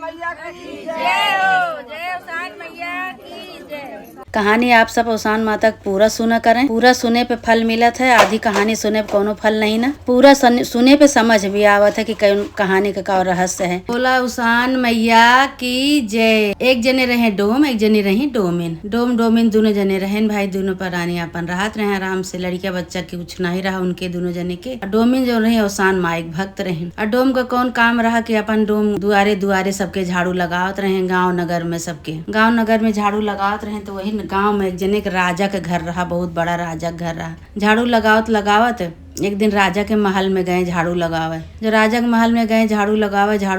मैया की जय हो, जय उसान मैया की जय। कहानी आप सब उसान माता पूरा सुना करें। पूरा सुने पे फल मिलत है, आधी कहानी सुने पे कोनो फल नहीं ना। पूरा सुने पे समझ भी आवत है कि कहानी का रहस्य है। बोला उसान मैया की जय। एक जने रहे डोम, एक जने रही डोमिन। डोम डोमिन दोनों जने रहे भाई, दोनों प्राणी अपन राहत रहे आराम से। लड़किया बच्चा की कुछ नहीं रहा उनके दोनों जने के। डोमिन जो रहे उसान माइक भक्त रहे। और डोम का कौन काम रहा कि अपन डोम दुआरे दुआरे सबके झाड़ू लगावत रहे, गाँव नगर में सबके। गाँव नगर में झाड़ू लगावत रहे तो वही गांव में एक जने के राजा के घर रहा, बहुत बड़ा राजा का घर रहा। झाड़ू लगावत लगावत एक दिन राजा के महल में गए झाड़ू लगावे। जो राजा के महल में गए झाड़ू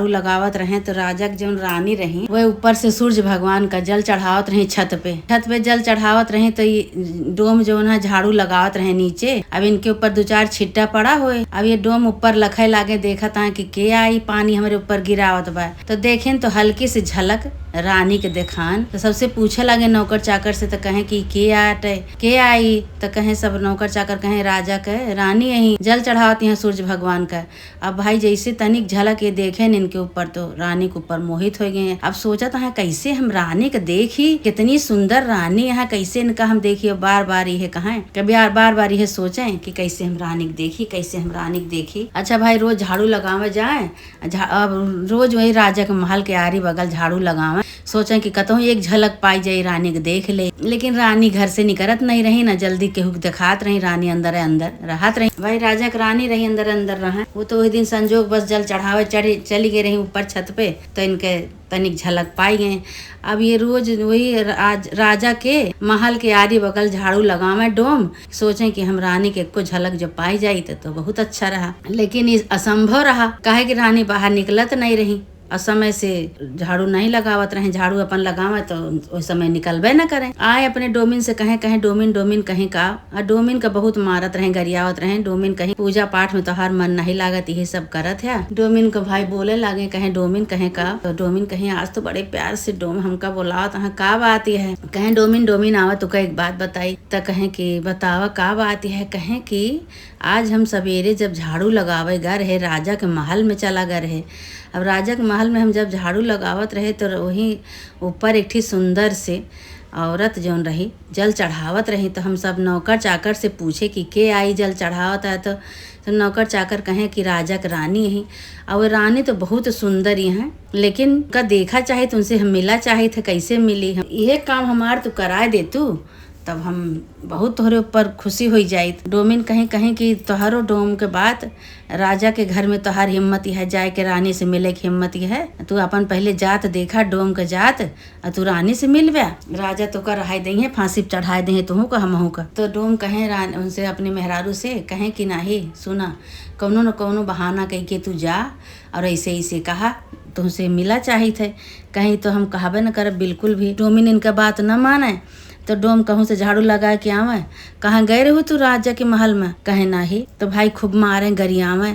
लगावत रहे तो राजा की जो रानी रही वह ऊपर से सूर्य भगवान का जल चढ़ावत रही छत पे जल चढ़ावत रही। तो ये डोम जो है झाड़ू लगावत रहे नीचे। अब इनके ऊपर दो चार छिट्टा पड़ा हुए। अब ये डोम ऊपर लखे लागे देखा था कि के आई पानी हमारे ऊपर गिरावत बा। तो देखें तो हल्की सी झलक रानी के देखान। तो सबसे पूछे लगे नौकर चाकर से, तो कहे कि के आटे के आई। तो कहे सब नौकर चाकर कहे राजा के रानी यही जल चढ़ावती है सूर्य भगवान का। अब भाई जैसे तनिक झलक ये देखे न इनके ऊपर तो रानी के ऊपर मोहित हो गए। अब सोचा था कैसे हम रानी के देखी, कितनी सुंदर रानी यहाँ कैसे इनका हम देखिए। बार बार ये कहा कभी बार बार ये सोचे कि कैसे हम रानी के देखी, कैसे हम रानी के देखी। अच्छा भाई रोज झाड़ू लगावे जाए। अब रोज वही राजा के महल के आरी बगल झाड़ू लगावे, सोचे कि कतहु एक झलक पाई जाए रानी के देख ले। लेकिन रानी घर से निकलत नहीं रही ना, जल्दी केहू दिखात रही। रानी अंदर रहत रही। भाई राजा की रानी रही अंदर रहा। वो तो वही दिन संजोग बस जल चढ़ावे चली गई रही ऊपर छत पे। तो इनके तनिक झलक पाई गए। अब ये रोज वही राजा के महल के आरी बगल झाड़ू लगावे डोम, सोचे कि हम रानी के को झलक जब पाई जाई तो बहुत अच्छा रहा। लेकिन ये असंभव रहा, काहे कि रानी बाहर निकलत नहीं रही। असमय से झाड़ू नहीं लगावत रहे। झाड़ू अपन लगावे तो उस समय निकलबे न करे। आए अपने डोमिन से कहे डोमिन कहीं का। और डोमिन का बहुत मारत रहे, गरियावत रहे। डोमिन कहीं पूजा पाठ में तो हर मन नहीं लागत, ये सब करत है। डोमिन को भाई बोले लागे कहे डोमिन कहे का। तो डोमिन कहे आज तो बड़े प्यार से डोम हमका बोलावत है, का बात है। कहे डोमिन आवत तो एक बात बताई। तो कहे कि बतावा का बात है। कहे कि आज हम सवेरे जब झाड़ू लगावे गए रहे राजा के महल में चला गए रहे। अब राजा के महल में हम जब झाड़ू लगावत रहे तो वही ऊपर एक ठी सुंदर से औरत जौन रही जल चढ़ावत रही। तो हम सब नौकर चाकर से पूछे कि के आई जल चढ़ावत है। तो नौकर चाकर कहे कि राजा की रानी है। और वो रानी तो बहुत सुंदर ही है, लेकिन का देखा चाहे तो उनसे हम मिला चाहे थे, कैसे मिली हम यह काम हमार तो कराए दे तू, तब हम बहुत तोहरे ऊपर खुशी हो जाए। डोमिन कहीं कि तोहरो डोम के बात राजा के घर में तोहार हिम्मत है जाए के रानी से मिले की हिम्मत है। तू अपन पहले जात देखा डोम के जात, और तू रानी से मिल बया। राजा तो का रहाई दही फांसी चढ़ाए दे तुहू का हमहू का। तो डोम कहे उनसे अपने मेहरारू से कहे कि नाही सुना, कौनो न कौनो बहाना कह के तू जा और ऐसे कहा तुमसे मिला चाहिए थे। कहीं तो हम कहावे न कर बिल्कुल भी। डोमिन इनका बात न माने। तो डोम कहूँ से झाड़ू लगा के आवे। कहाँ गए रहो तू राजा के महल में। कहे नाही। तो भाई खूब मारे गरियावे,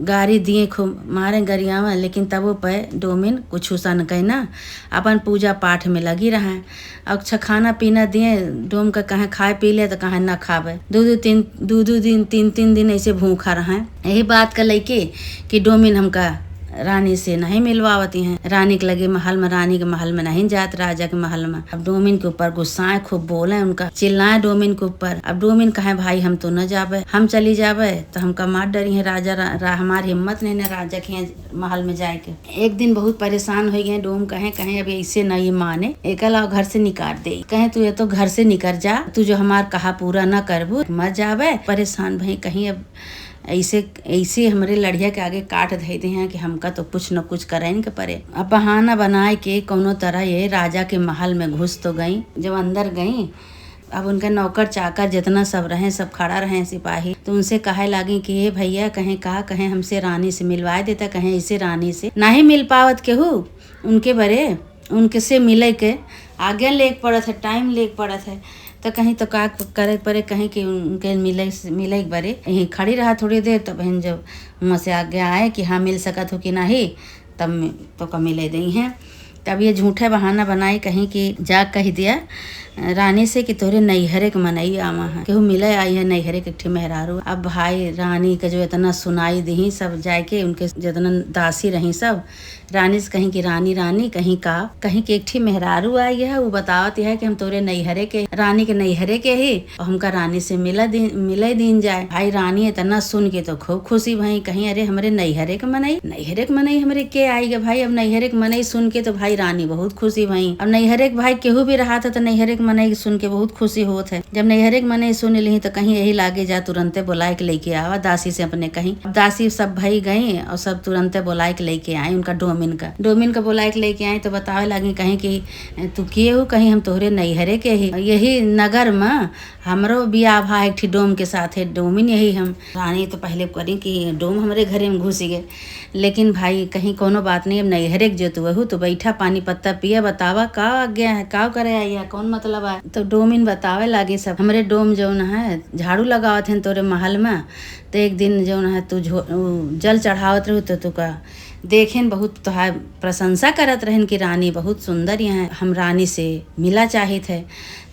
गारी दिए खूब मारे गरियावे। लेकिन तब वो पे डोमिन कुछ सा न कहे ना, अपन पूजा पाठ में लगी रहे। अच्छा खाना पीना दिए डोम का, कहे खाए पी ले तो कहे न खावे। दो दिन तीन दिन ऐसे भूखा रहे। यही बात का लेके कि डोमिन हमका रानी से नहीं मिलवावती हैं। रानी के लगे महल में, रानी के महल में नहीं जात राजा के महल में। अब डोमिन के ऊपर गुस्साए खूब बोले, उनका चिल्लाए डोमिन के ऊपर। अब डोमिन कहे भाई हम तो न जावे, हम चली जावे तो हमका मार डरी है राजा। हमारी हिम्मत नहीं न राजा के महल में जाए के। एक दिन बहुत परेशान हो गए डोम। कहे अब ऐसे नहीं माने, एकला घर से निकाल दे। कहे तू ये तो घर से निकल जा, तू जो हमार कहा पूरा न करबू मर जावे। परेशान भाई कहीं अब ऐसे हमारे लड़िया के आगे काट देते हैं कि हमका तो कुछ न कुछ करें के परे। अब बहाना बनाए के कोनो तरह ये राजा के महल में घुस तो गई। जब अंदर गई अब उनके नौकर चाकर जितना सब रहे सब खड़ा रहे सिपाही। तो उनसे कहे लगी कि हे भैया कहे हमसे रानी से मिलवाए देता। कहे इसे रानी से नहीं मिल पावत केहू, उनके बरे उनके से मिले के आगे लेक पड़त है, टाइम लेक पड़त है। तो कहीं तो का करे पड़े, कहीं कि उनके मिले बरे यहीं खड़ी रहा थोड़ी देर। तो बहन जब वहाँ से आगे आए कि हाँ मिल सकत हो कि नहीं, तब तो का मिले दी हैं। तब ये झूठा बहाना बनाई कहीं कि जा कह दिया रानी से कि तोरे नैहरे के मनई आवा है, केहू मिले आई है नैहरे के ठे मेहरारू। अब भाई रानी के जो इतना सुनाई दी सब जाके उनके जितना दासी रही सब रानी से कहीं कि रानी रानी कहीं कि एक ठे मेहरारू आई है, वो बतावत है कि हम तोरे नैहरे के रानी के नैहरे के ही और हमका रानी से मिले दिन जाए। भाई रानी इतना सुन के तो खूब खुशी भई, कहीं अरे हमरे नैहरे के मनई हमरे के आई गे भाई। अब नैहरे के मनई सुन के तो भाई रानी बहुत खुशी भई। अब नैहरे के भाई केहू भी रहा था तो नैहरे के मनई सुन के बहुत खुशी होत है। जब नैहरे के मनई सुन ली तो कहीं यही लागे जा तुरंते बुलाए के लेके आवा दासी से अपने कहीं। दासी सब भाई गई और सब तुरंते बुलाए के लेके आए उनका डोमिन का बुलाए के लेके आए तो बतावे लगी कहीं कि तू किए हो, कहीं हम तोहरे नैहरे के ही यही नगर में हमरो बियाह भा एक डोम के साथ है, डोमिन यही हम। रानी तो पहले करी कि डोम हमारे घरे में घुस गए, लेकिन भाई कहीं कोनो बात नहीं। अब नैहरे के जो तू वहू तो बैठा पानी पत्ता पिया, बतावा का आज्ञा है, का करे आई है, कौन मतलब है। तो डोमिन बतावे लागे सब हमरे डोम जो है झाड़ू लगावत है तोरे महल में, तो एक दिन जो है तू जल चढ़ावत रहू तो तुका देखें बहुत तुहार प्रशंसा करत रहन कि रानी बहुत सुंदर यहाँ हम रानी से मिला चाहित है।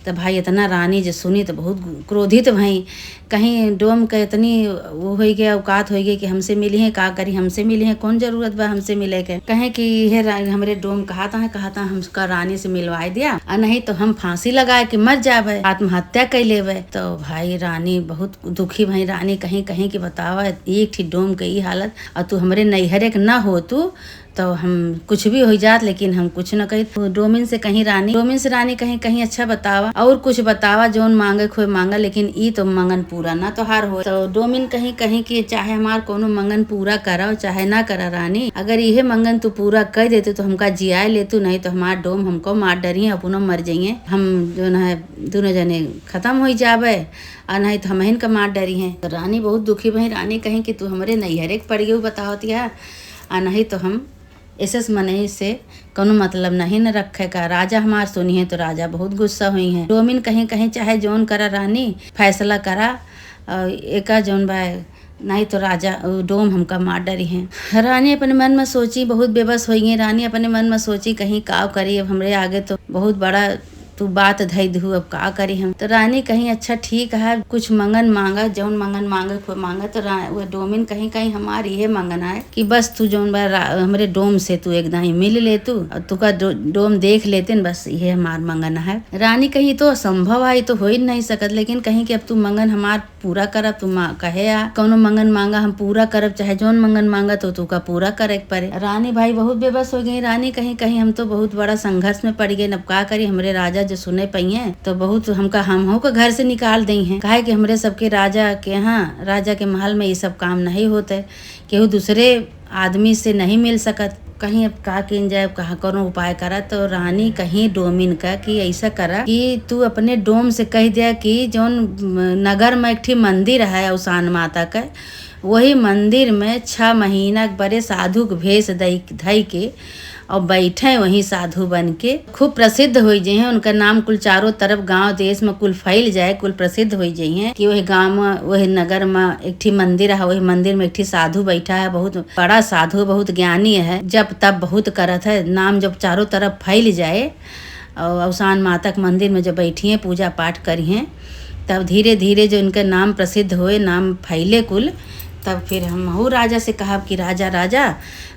तो भाई इतना रानी जो सुनी तो बहुत क्रोधित भई, कहीं डोम के इतनी वो हो गया औकात हो गई कि हमसे मिली है, का करी हमसे मिली है, कौन जरूरत बा हमसे मिले के। कहें कि यह हमरे डोम कहता है हमका रानी से मिलवाई दिया और नहीं तो हम फांसी लगाए कि मर जावे, आत्महत्या कर लेवे। तो भाई रानी बहुत दुखी भई। रानी कहीं कि बतावा एक ठीक डोम के ई हालत और तू हमरे नैहरे के ना हो तू तो हम कुछ भी हो जात लेकिन हम कुछ न कही। तो डोमिन से रानी कहीं अच्छा बतावा और कुछ बतावा जोन मांगे खोए मांगा, लेकिन ई तो मंगन पूरा ना तो हार हो। तो डोमिन कहीं कि चाहे हमार कोनो मंगन पूरा करा चाहे ना करा रानी, अगर इहे मंगन तू पूरा कर देते तो हमका जियाए लेतू, नहीं तो हमार डोम हमको मार डरिए अपनो मर जाइए, हम जो है दोनों जने खत्म हो जावे और नहीं तो हम इनका मार डरी है। तो रानी बहुत दुखी भई। रानी कहीं कि तू हमरे नैहरे के पड़ गई बतावती है और नहीं तो हम ऐसे मनई से कोनो मतलब नहीं न रखे का। राजा हमार सुनी है तो राजा बहुत गुस्सा हुई है। डोमिन कहीं चाहे जोन करा रानी फैसला करा एक जोन बाय, नहीं तो राजा डोम हमका मार डरी है। रानी अपने मन में सोची बहुत बेबस हो गई। रानी अपने मन में सोची कहीं काव करी, अब हमरे आगे तो बहुत बड़ा तू बात धई दू, अब का करी हम। तो रानी कहीं अच्छा ठीक है कुछ मंगन मांगा, जौन मंगन मांगे कोई मांगा। तो वो डोमिन कहीं हमारी ये मंगन है कि बस तू जौन बार हमरे डोम से तू एकदम ही मिल ले तू और तुका डोम देख लेते न, बस ये हमार मंगन है। रानी कहीं तो असंभव आई तो हो ही नहीं सकत, लेकिन कहीं कि अब तू मंगन हमार पूरा करब, तू कहे आ कौनो मंगन मांगा हम पूरा करब, चाहे जौन मंगन मांगा तो तू का पूरा करे पड़े। रानी भाई बहुत बेबस हो गई। रानी कहीं हम तो बहुत बड़ा संघर्ष में पड़ गए, अब का करी। हमरे राजा जो सुने पई है तो बहुत हमका हम को घर से निकाल दी है, काहे कि हमरे सबके राजा के यहाँ राजा के महल में ये सब काम नहीं होते, केहू दूसरे आदमी से नहीं मिल सकत। कहीं अब का किन जाए, कहा करो उपाय करा। तो रानी कहीं डोमिन का कि ऐसा करा कि तू अपने डोम से कह दिया कि जौन नगर में एक मंदिर है उसान माता का, वही मंदिर में 6 महीना बड़े साधु के भेष धई के और बैठे वहीं साधु बन के खूब प्रसिद्ध हो जाए हैं। उनका नाम कुल चारों तरफ गांव देश में कुल फैल जाए, कुल प्रसिद्ध हो जाए हैं कि वही गांव में वही नगर में एक ठी मंदिर है, वही मंदिर में एक ठी साधु बैठा है, बहुत बड़ा साधु, बहुत ज्ञानी है, जब तब बहुत करत है। नाम जब चारों तरफ फैल जाए और अवसान माता के मंदिर में जब बैठी हैं पूजा पाठ करी हैं, तब धीरे धीरे जो उनका नाम प्रसिद्ध होए, नाम फैले कुल, तब फिर हम हो राजा से कहा कि राजा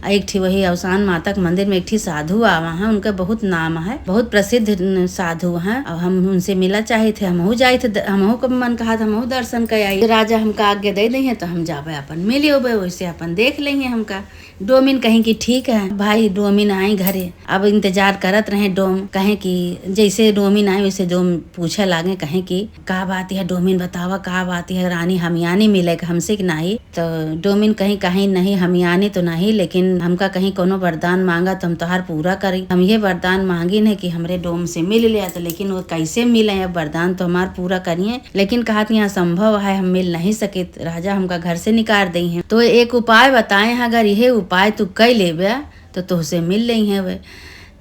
एक ठी वही अवसान माता के मंदिर में एक ठी साधु आवा है, उनका बहुत नाम है, बहुत प्रसिद्ध साधु हैं और हम उनसे मिला चाहे थे। हमहू जाए थे, हमहू का मन कहा था हमहू दर्शन कर आई। राजा हमका आज्ञा दे दी है तो हम जावे अपन मिले वैसे अपन देख लेंगे हमका। डोमिन कहीं कि ठीक है भाई। डोमिन आई घरे, अब इंतजार करत रहे डोम, कहे कि जैसे डोमिन आई वैसे डोम पूछे लागे, कहे कि का बात है डोमिन बतावा का बात है रानी, हम यहाँ नहीं मिले हमसे कि नहीं। तो डोमिन कहीं नहीं हम यहाँ तो नहीं, लेकिन हमका कहीं कोनो वरदान मांगा तो हम तोहार पूरा करी। हम ये वरदान मांगी नहीं कि हमरे डोम से मिल लिया, तो लेकिन वो कैसे मिले, अब वरदान तो हमार पूरा करिए, लेकिन कहा यहाँ संभव है हम मिल नहीं सके, राजा हमका घर से निकाल दी है। तो एक उपाय बताए, अगर यह उपाय तू कई लेबे तो तुझसे मिल रही है वे।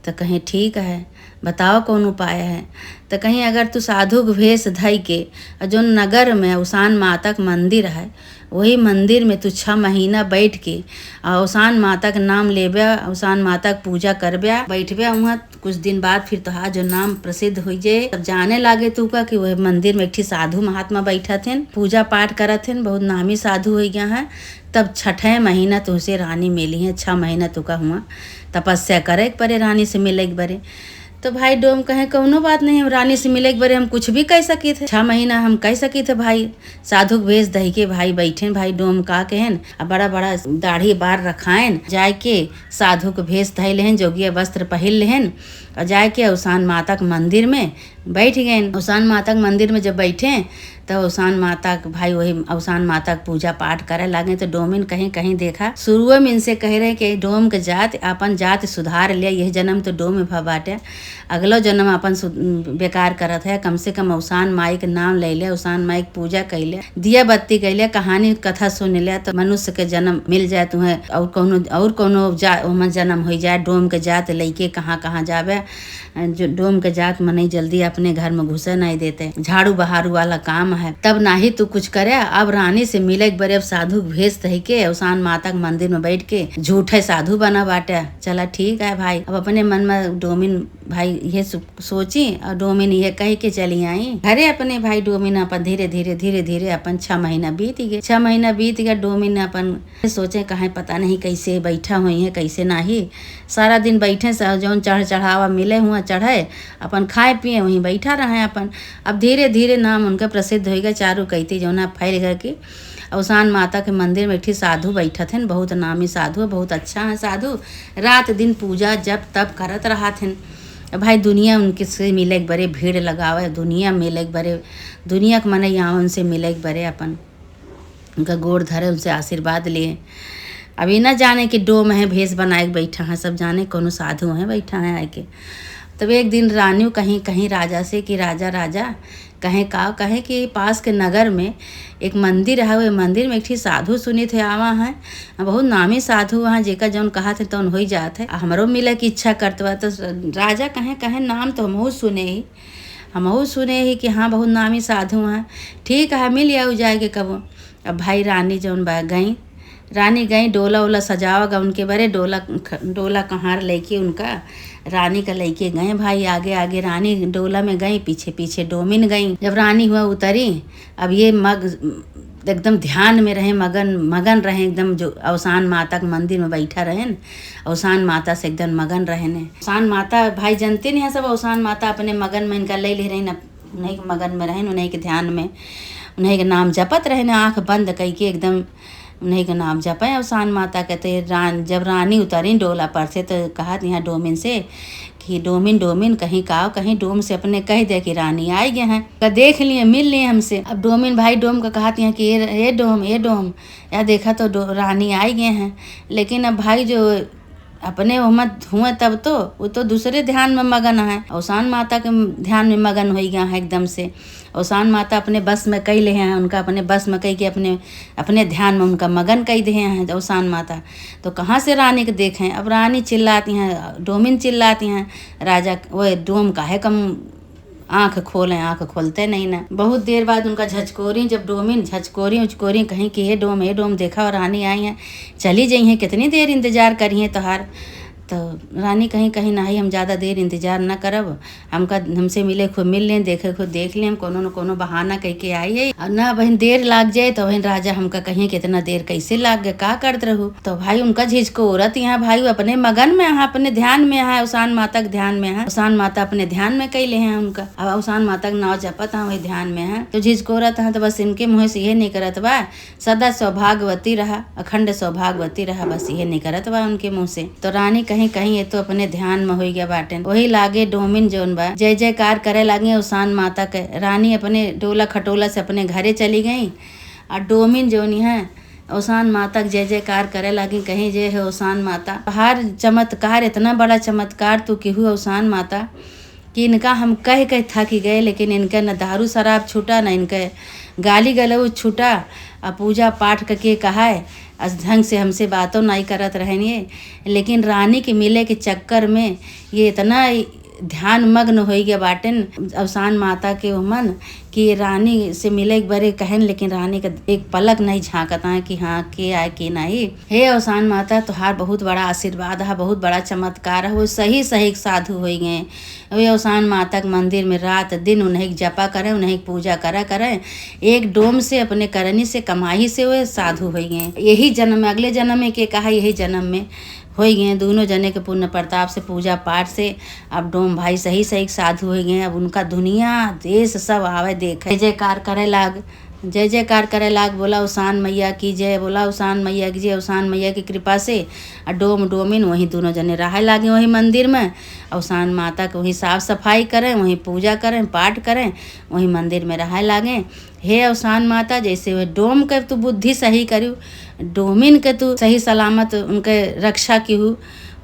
तो कहीं ठीक है, बताओ कौन उपाय है। तो कहीं अगर तू साधु के भेष धई के जो नगर में अवसान माता का मंदिर है, वही मंदिर में तू 6 महीना बैठ के अवसान माता का नाम लेबे, अवसान माता का पूजा करबे, बैठबे वहाँ। कुछ दिन बाद फिर तोहार जो नाम प्रसिद्ध हो जाए, तब जाने लागे तू का कि वह मंदिर में एक ठी साधु महात्मा बैठा थे, पूजा पाठ करत थे, बहुत नामी साधु हो गया है। तब 6ठे महीना तुझसे रानी मिली है, 6 महीना तुका हुआ तपस्या करे परे रानी से मिले एक बरे। तो भाई डोम कहे कौनो बात नहीं, हम रानी से मिले एक बारे हम कुछ भी कह सकी थे, 6 महीना हम कह सकी थे। भाई साधु के भेष दही के भाई बैठे, भाई डोम का कहन अब बड़ा बड़ा दाढ़ी बार रखायन, जाय के साधु के भेष धई लेहन, जोगिया वस्त्र पहिल लेहन और जाय के अवसान माता के मंदिर में बैठ गए। अवसान माता के मंदिर में जब बैठे तो अवसान माता के भाई वही अवसान माता के पूजा पाठ करे लागे। तो डोमिन कहीं कहीं देखा शुरू में इनसे कह रहे कि डोम के जात अपन जात सुधार लिया, यह जन्म तो डोम में बाटे, अगलो जन्म अपन बेकार करत है, कम से कम अवसान माई के नाम ले ले, अवसान माई के पूजा कैले, दिया बत्ती कैले, कहानी कथा सुन लिया, तो मनुष्य के जन्म मिल जाए तुम्हें, और कोनो जन्म हो जाए। डोम के जात लैके कहाँ कहाँ जावे, जो डोम के जात मने जल्दी अपने घर में घुसे नहीं देते, झाड़ू बहारू वाला काम है, तब ना ही तू कुछ करे। अब रानी से मिले बरे, अब साधु भेष दही के अवसान माता के मंदिर में बैठ के झूठे साधु बना बाटे। चला ठीक है भाई, अब अपने मन में डोमिन भाई ये सोची और डोमिन ये कह के चली आई घरे अपने। भाई डोमिन अपन धीरे धीरे धीरे धीरे अपन 6 महीना बीत गए, 6 महीना बीत गया। डोमिन अपन सोचे कहीं पता नहीं कैसे बैठा हुई है, कैसे नहीं सारा दिन बैठे जौन चढ़ावा मिले हुआ चढ़े, अपन खाए पिए वहीं बैठा रहे अपन। अब धीरे धीरे नाम उनका प्रसिद्ध हो गया, चारू कहती जो ना फैल गए कि अवसान माता के मंदिर में एक साधु बैठा थे, बहुत नामी साधु, बहुत अच्छा है साधु, रात दिन पूजा जब तब करत रहा थे। भाई दुनिया उनके से मिले एक बड़े भीड़ लगावे, दुनिया मिले एक बड़े, दुनिया के मने यहाँ उनसे मिले एक बड़े, अपन उनका गोड़ धरे, उनसे आशीर्वाद लिए। अभी ना जाने कि डोम है भेष बनाए बैठा है, सब जाने कोनो साधु है बैठा है आए के। तब एक दिन रानी कहीं कहीं राजा से कि राजा राजा कहे कि पास के नगर में एक मंदिर है, वो मंदिर में एक ठी साधु सुनी थे आवा है, बहुत नामी साधु वहाँ जेका जौन कहा थे तो हो जात है, हमरो मिले की इच्छा करतवा। तो राजा कहे नाम तो हमहू सुने ही कि हाँ बहुत नामी साधु हैं, ठीक है मिल आऊ जाएगे कबो। अब भाई रानी जौन बा रानी गई डोला वोला सजावागा उनके बारे, डोला कहार लेके उनका रानी का लेके गए। भाई आगे आगे रानी डोला में गई, पीछे पीछे डोमिन गई। जब रानी हुआ उतरी, अब ये एकदम ध्यान में रहे, मगन रहे एकदम, जो अवसान माता के मंदिर में बैठा रहे, अवसान माता से एकदम मगन रहे ने। अवसान माता भाई जानते नहीं है सब, अवसान माता अपने मगन में इनका ले रही न, उन्हीं के मगन में रहे, उन्हीं के ध्यान में, उन्हीं के नाम जपत रहे न, आँख बंद कई के एकदम उन्हीं का नाम जपे अवसान माता कहते। जब रानी उतरी डोला पर से तो कहा यहाँ डोमिन से कि डोमिन कहीं डोम से अपने कह दे कि रानी आई गए हैं, देख लिए मिल लिए हमसे। अब डोमिन भाई डोम का कहा कि ये डोम या देखा तो रानी आई गए हैं। लेकिन अब भाई जो अपने उमत हुए तब तो वो तो दूसरे ध्यान में मगन है, अवसान माता के ध्यान में मगन हो गया है एकदम से। अवसान माता अपने बस में कई ले हैं, उनका अपने बस में कई के अपने ध्यान में उनका मगन कई दे हैं अवसान माता। तो कहाँ से रानी के देखें, अब रानी चिल्लाती हैं, डोमिन चिल्लाती हैं, राजा वो डोम काहे कम आँख खोलते नहीं ना। बहुत देर बाद उनका झचकोरी, जब डोमिन झचकोरी कहीं कि ये डोम देखा और रानी आई हैं, चली जाई हैं, कितनी देर इंतजार करी हैं तोहार। तो रानी कहीं नहीं, हम ज़्यादा देर इंतजार न करब, हमसे मिले खुद मिल लें, देखे खुद देख लें, कोनो न कोनो बहाना कह के आई है, और ना बहन देर लाग जाए तो बहन राजा हमका कहीं कितना देर कैसे लाग गए, का करते रहू। तो भाई उनका झिझकोरत यहाँ भाई अपने मगन में है, अपने ध्यान में है, अवसान माता के ध्यान में है, अवसान माता अपने ध्यान में कैले हैं उनका, अब अवसान माता के नाव जपत है वही ध्यान में है। तो झिझकोरत है, तो बस इनके मुँह से ये नहीं करत बा, सदा सौभाग्यवती रहा, अखंड सौभाग्यवती रहा, बस ये नहीं करत बा उनके मुँह से। तो रानी कहीं ये तो अपने ध्यान में हो गया बाटे, वही लागे डोमिन जोन बा जय जयकार करे लागे अवसान माता के। रानी अपने डोला खटोला से अपने घरे चली गई, और डोमिन जोन है अवसान माता के जय जयकार करे लागी, कहीं जय है अवसान माता। हर चमत्कार, इतना बड़ा चमत्कार तू केहू अवसान माता कि इनका हम कह थक गए, लेकिन इनका न दारू शराब छूटा, न इनके गाली गलौज छूटा, और पूजा पाठ करके कहा है ढंग से हमसे बातों नहीं करत रहनी, लेकिन रानी के मिले के चक्कर में ये इतना ध्यान मग्न हो गया बाटन अवसान माता के मन कि रानी से मिले एक बारे कहन, लेकिन रानी का एक पलक नहीं झांकता है कि हाँ के आए के नहीं। हे अवसान माता, तुहार बहुत बड़ा आशीर्वाद है, बहुत बड़ा चमत्कार है। वो सही सही साधु हो गए। वे अवसान माता के मंदिर में रात दिन उन्हें जपा करें, उन्हें पूजा करें। एक डोम से अपने करनी से कमाई से वे साधु हो गए। यही जन्म में, अगले जन्म में के कहा यही जन्म में हो गए। दोनों जने के पुण्य प्रताप से पूजा पाठ से अब डोम भाई सही सही साधु हो गए। अब उनका दुनिया देश सब आवे देखे, जयकार करे लाग, जय जयकार करे लाग। बोला अवसान मैया की जय, बोला अवसान मैया की जय। अवसान मैया की कृपा से डोमिन वहीं दोनों जने रहे लागे वहीं मंदिर में। अवसान माता के वहीं साफ सफाई करें, वहीं पूजा करें, पाठ करें, वहीं मंदिर में रहे लागे। हे अवसान माता, जैसे वह डोम के तू बुद्धि सही करू, डोमिन के तू सही सलामत उनके रक्षा की हूँ,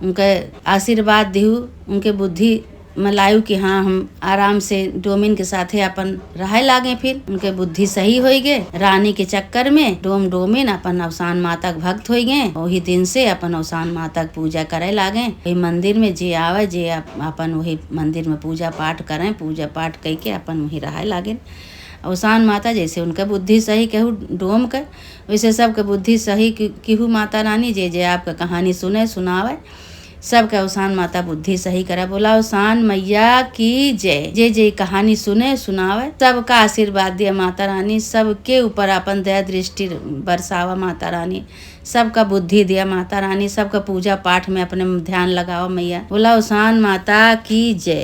उनके आशीर्वाद दिहू, उनके बुद्धि में लायू कि हाँ हम आराम से डोमिन के साथे अपन रहे लागे। फिर उनके बुद्धि सही हो गए। रानी के चक्कर में डोमिन अपन अवसान माता के भक्त हो गए। वही दिन से अपन अवसान माता के पूजा करे लागे। वही मंदिर में जे आवे जे अपन वही मंदिर में पूजा पाठ करें, पूजा पाठ करके अपन वही रहे लागे। अवसान माता जैसे उनका बुद्धि सही कहू डोम के, वैसे सबके बुद्धि सही केहू माता रानी जे जे आपका कहानी सुनावे सबके अवसान माता बुद्धि सही करे। बोला अवसान मैया की जय। जे जे कहानी सुनावे सबका आशीर्वाद दिया माता रानी, सबके ऊपर अपन दया दृष्टि बरसावा माता रानी, सबका बुद्धि दिया माता रानी, सबका पूजा पाठ में अपने ध्यान लगाओ मैया। बोला अवसान माता की जय।